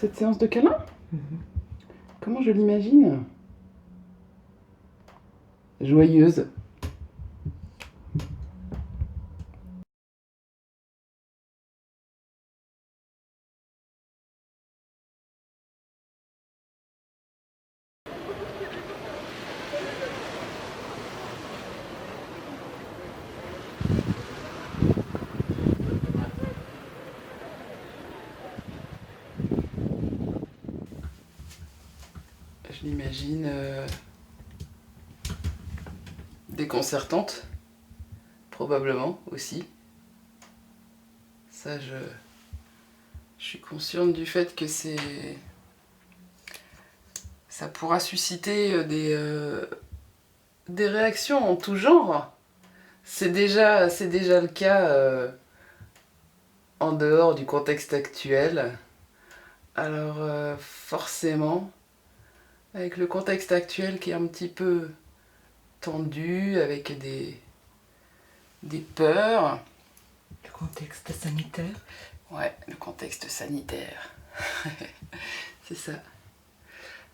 cette séance de câlin? Comment je l'imagine? Joyeuse. Je l'imagine déconcertante, probablement aussi. Ça, je suis consciente du fait que ça pourra susciter des réactions en tout genre. C'est déjà le cas en dehors du contexte actuel. Alors forcément, avec le contexte actuel qui est un petit peu tendu, avec des peurs. Le contexte sanitaire. Ouais, le contexte sanitaire. C'est ça.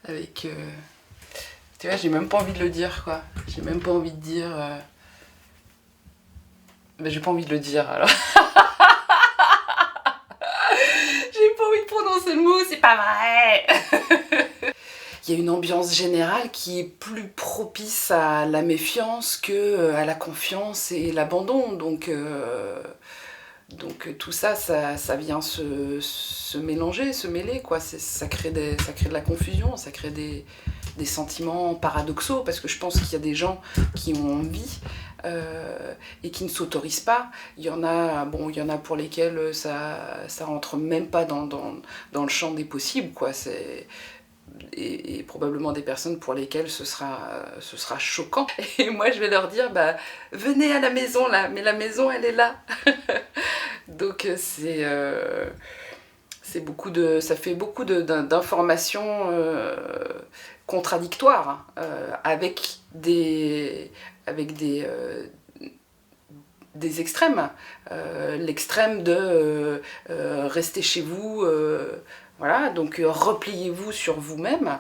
Avec... tu vois, j'ai même pas envie de le dire, quoi. J'ai même pas envie de dire... Mais j'ai pas envie de le dire, alors. J'ai pas envie de prononcer le mot, c'est pas vrai. Il y a une ambiance générale qui est plus propice à la méfiance que à la confiance et l'abandon. Donc tout ça, ça vient se mélanger, se mêler, quoi. Ça crée de la confusion, ça crée des sentiments paradoxaux, parce que je pense qu'il y a des gens qui ont envie et qui ne s'autorisent pas. Il y en a pour lesquels ça rentre même pas dans le champ des possibles, quoi. Et probablement des personnes pour lesquelles ce sera choquant. Et moi, je vais leur dire, bah, venez à la maison, là, mais la maison, elle est là. Donc, ça fait beaucoup d'informations contradictoires, avec des extrêmes. L'extrême de rester chez vous, voilà, donc repliez-vous sur vous-même,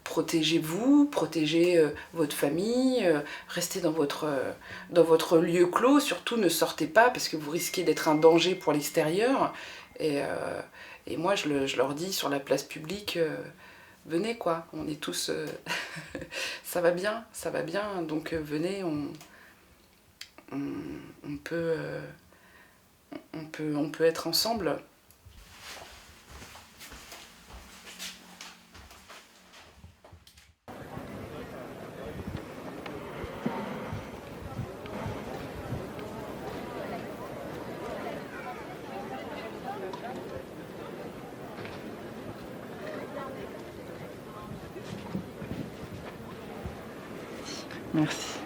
protégez-vous, protégez votre famille, restez dans votre lieu clos, surtout ne sortez pas parce que vous risquez d'être un danger pour l'extérieur. Et moi je leur dis sur la place publique, venez, quoi, on est tous... ça va bien, donc venez, on peut être ensemble. Merci.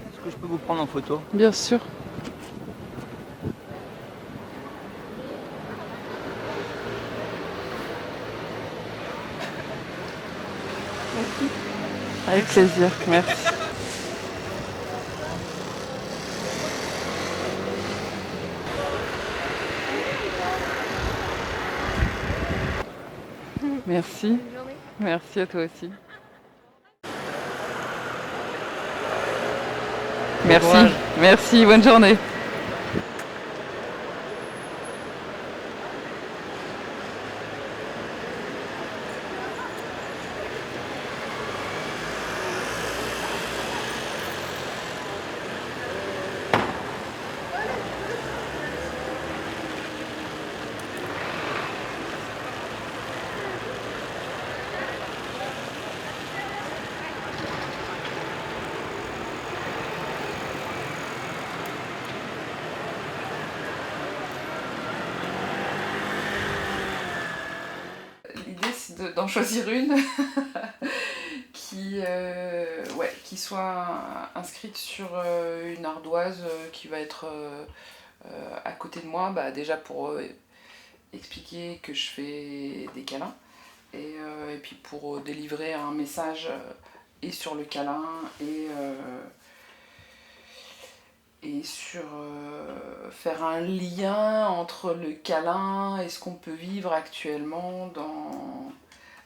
Est-ce que je peux vous prendre en photo? Bien sûr. Merci. Avec plaisir, merci. Merci. Bonne journée. Merci à toi aussi. Merci. Merci, bonne journée. L'idée, c'est d'en choisir une qui soit inscrite sur une ardoise qui va être à côté de moi, bah, déjà pour expliquer que je fais des câlins, et puis pour délivrer un message et sur le câlin et sur faire un lien entre le câlin et ce qu'on peut vivre actuellement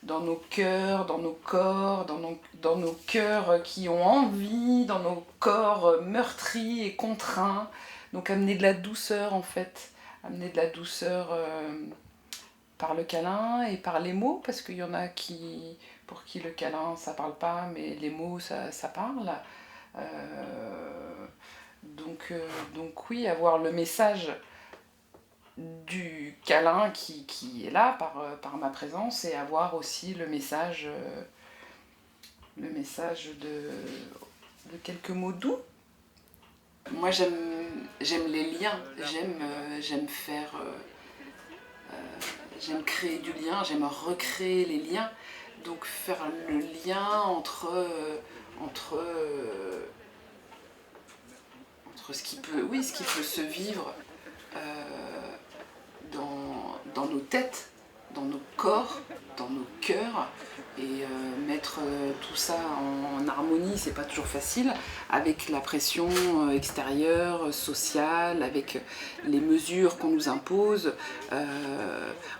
dans nos cœurs, dans nos corps, dans nos cœurs qui ont envie, dans nos corps meurtris et contraints. Donc amener de la douceur en fait, amener de la douceur par le câlin et par les mots, parce qu'il y en a pour qui le câlin ça parle pas, mais les mots ça parle. Donc oui, avoir le message du câlin qui est là par ma présence, et avoir aussi le message de quelques mots doux. Moi j'aime les liens, j'aime faire, j'aime créer du lien, j'aime recréer les liens. Donc faire le lien entre ce qui peut se vivre dans nos têtes, dans nos corps, dans nos cœurs, et mettre tout ça en harmonie, c'est pas toujours facile, avec la pression extérieure, sociale, avec les mesures qu'on nous impose.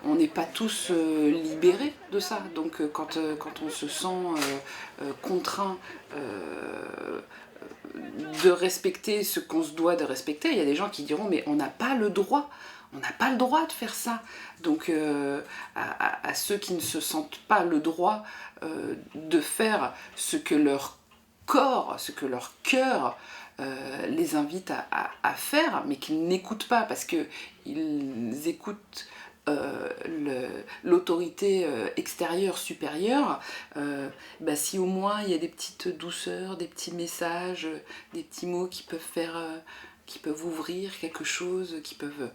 On n'est pas tous libérés de ça, donc quand on se sent contraint de respecter ce qu'on se doit de respecter, il y a des gens qui diront mais on n'a pas le droit de faire ça. Donc à ceux qui ne se sentent pas le droit de faire ce que leur corps, ce que leur cœur les invite à faire, mais qu'ils n'écoutent pas parce qu'ils écoutent l'autorité extérieure supérieure, si au moins il y a des petites douceurs, des petits messages, des petits mots qui peuvent ouvrir quelque chose, qui peuvent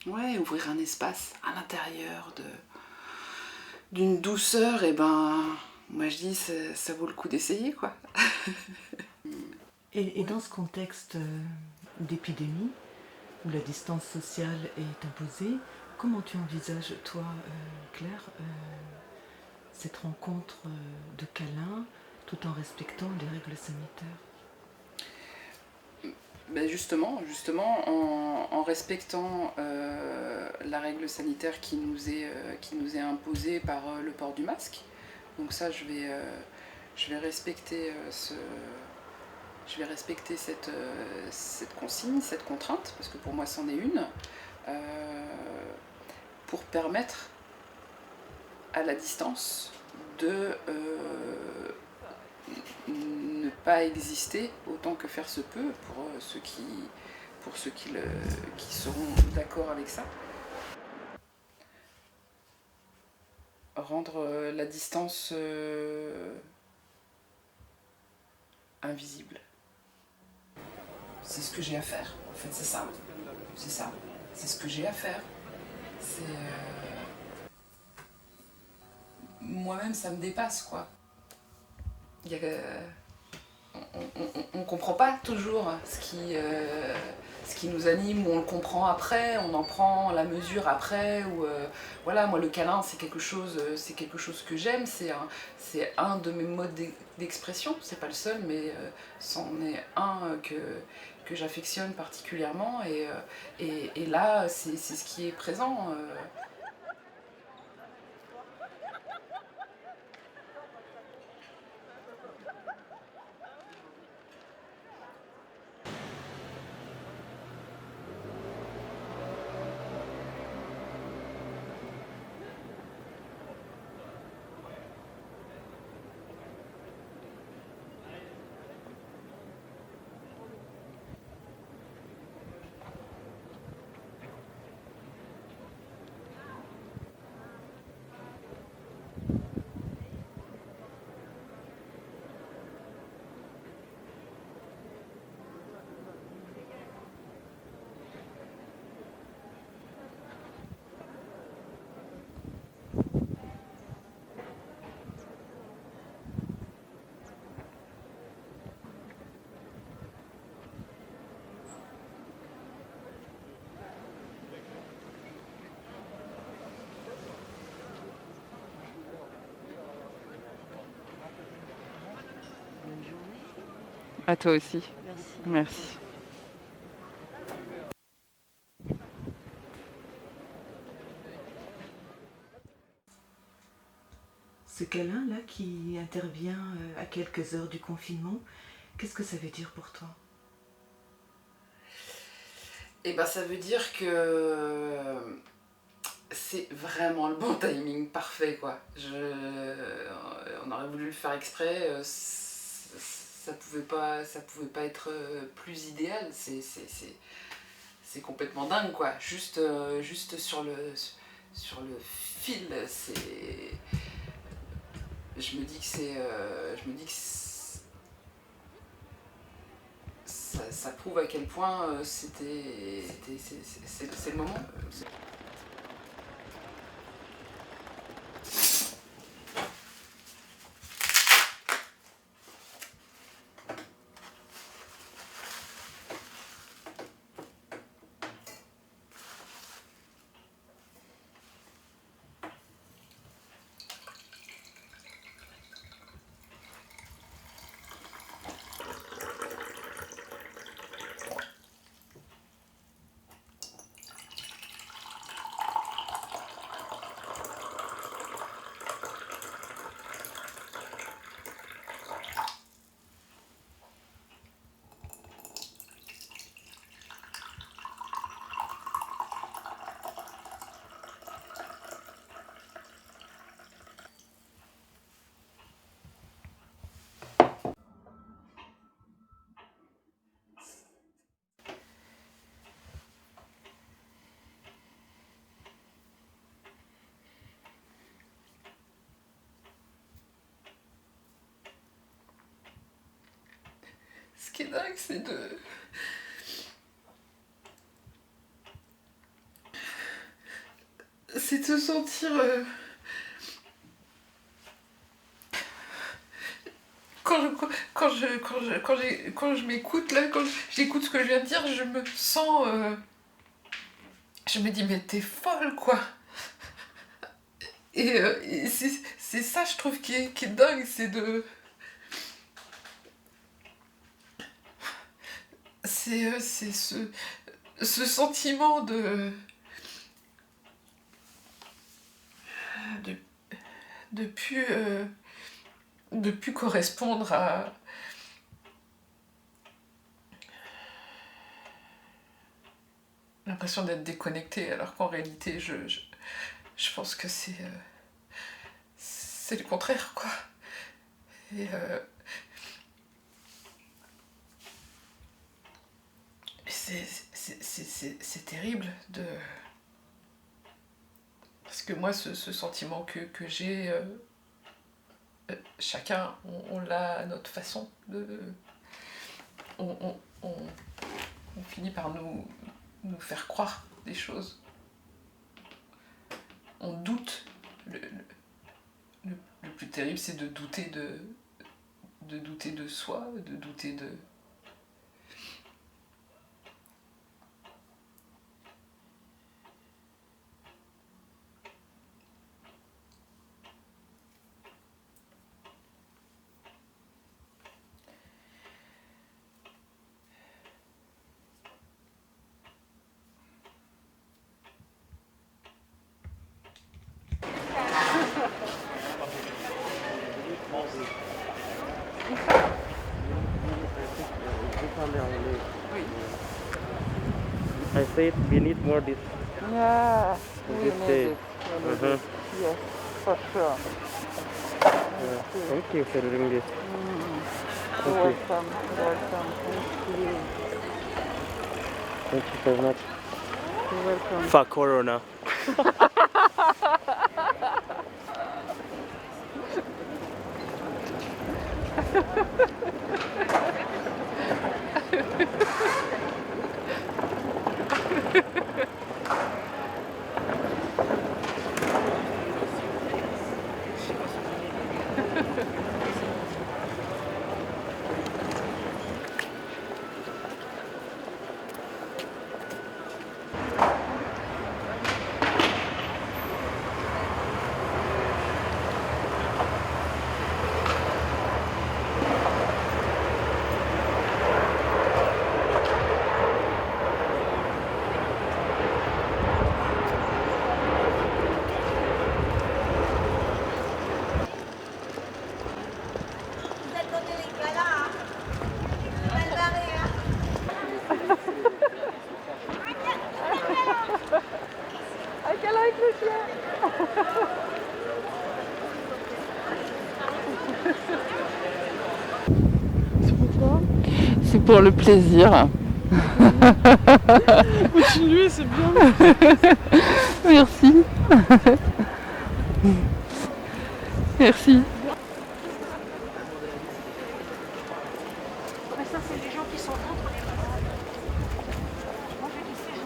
ouvrir un espace à l'intérieur d'une douceur, et moi je dis ça vaut le coup d'essayer quoi. Et dans ce contexte d'épidémie, où la distance sociale est imposée, comment tu envisages, toi, Claire, cette rencontre de câlin, tout en respectant les règles sanitaires ? Justement, en respectant la règle sanitaire qui nous est imposée par le port du masque. Donc ça, je vais respecter cette consigne, cette contrainte, parce que pour moi c'en est une, pour permettre à la distance de ne pas exister autant que faire se peut pour ceux qui seront d'accord avec ça. Rendre la distance invisible. C'est ce que j'ai à faire, en fait, c'est ça. C'est ce que j'ai à faire. Moi-même, ça me dépasse, quoi. On comprend pas toujours ce qui nous anime, ou on le comprend après, on en prend la mesure après, ou voilà, moi le câlin c'est quelque chose que j'aime, c'est un de mes modes d'expression, c'est pas le seul, mais c'en est un que j'affectionne particulièrement, et là c'est ce qui est présent. À toi aussi. Merci. Ce câlin-là qui intervient à quelques heures du confinement, qu'est-ce que ça veut dire pour toi? Et ben ça veut dire que c'est vraiment le bon timing parfait quoi. On aurait voulu le faire exprès, ça pouvait pas être plus idéal. C'est complètement dingue quoi. Juste sur le fil, je me dis que ça prouve à quel point c'est le moment. Ce qui est dingue, c'est de se sentir... Quand je m'écoute, là, quand j'écoute ce que je viens de dire, je me sens... je me dis, mais t'es folle, quoi. Et c'est ça, je trouve, qui est dingue, c'est de... C'est ce sentiment de plus correspondre à... l'impression d'être déconnecté, alors qu'en réalité, je pense que c'est le contraire, quoi. Et c'est terrible de... Parce que moi, ce sentiment que j'ai, chacun, on l'a à notre façon. On finit par nous faire croire des choses. On doute. Le plus terrible, c'est de douter de soi, de douter de... I said we need more this. Yeah, we This need day. it. We need it. Yes, for sure. Thank you for doing this. You're Thank you. welcome. You're welcome. Thank you. Thank you very much. You're welcome. Fuck Corona. C'est pour le plaisir. Continuez, c'est bien. Merci. Merci. Mais ça, c'est les gens qui sont contre les malades. Moi, j'ai dit séjour.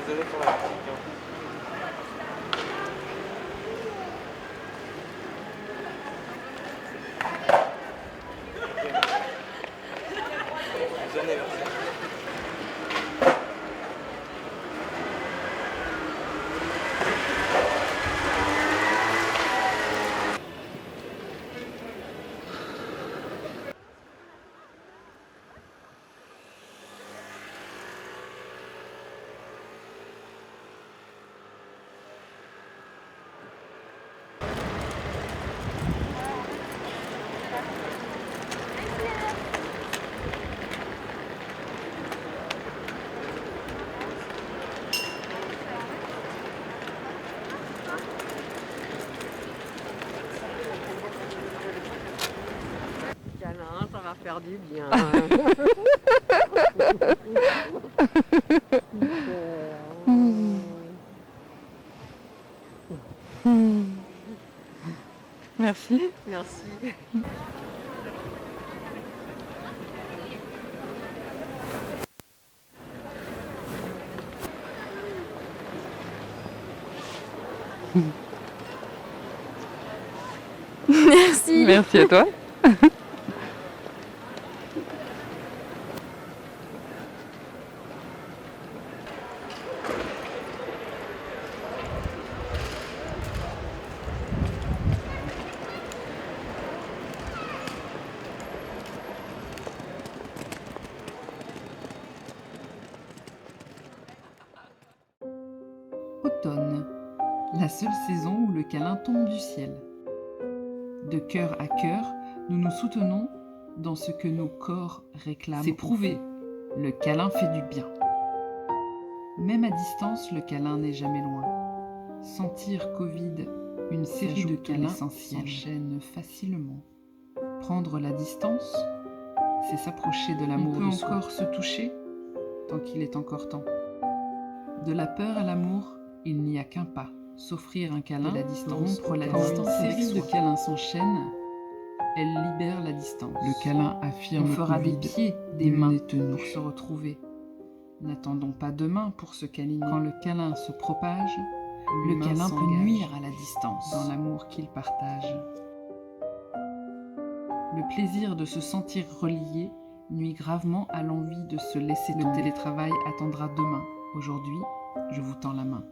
Désolé pour la critique. Bon anniversaire. Câlin, ça va faire du bien. Merci. Merci. Merci. Merci à toi. Automne, la seule saison où le câlin tombe du ciel. De cœur à cœur, nous nous soutenons dans ce que nos corps réclament. C'est prouvé, le câlin fait du bien. Même à distance, le câlin n'est jamais loin. Sentir Covid, une série de câlins s'enchaîne facilement. Prendre la distance, c'est s'approcher de l'amour. On peut encore se toucher tant qu'il est encore temps. De la peur à l'amour, il n'y a qu'un pas. S'offrir un câlin, la distance, rompre la distance. Une série de câlins s'enchaîne, elle libère la distance. Le câlin affirme. On fera des pieds, des mains pour se retrouver. N'attendons pas demain pour se câliner. Quand le câlin se propage, le câlin peut nuire à la distance dans l'amour qu'il partage. Le plaisir de se sentir relié nuit gravement à l'envie de se laisser tomber. Le télétravail attendra demain. Aujourd'hui, je vous tends la main.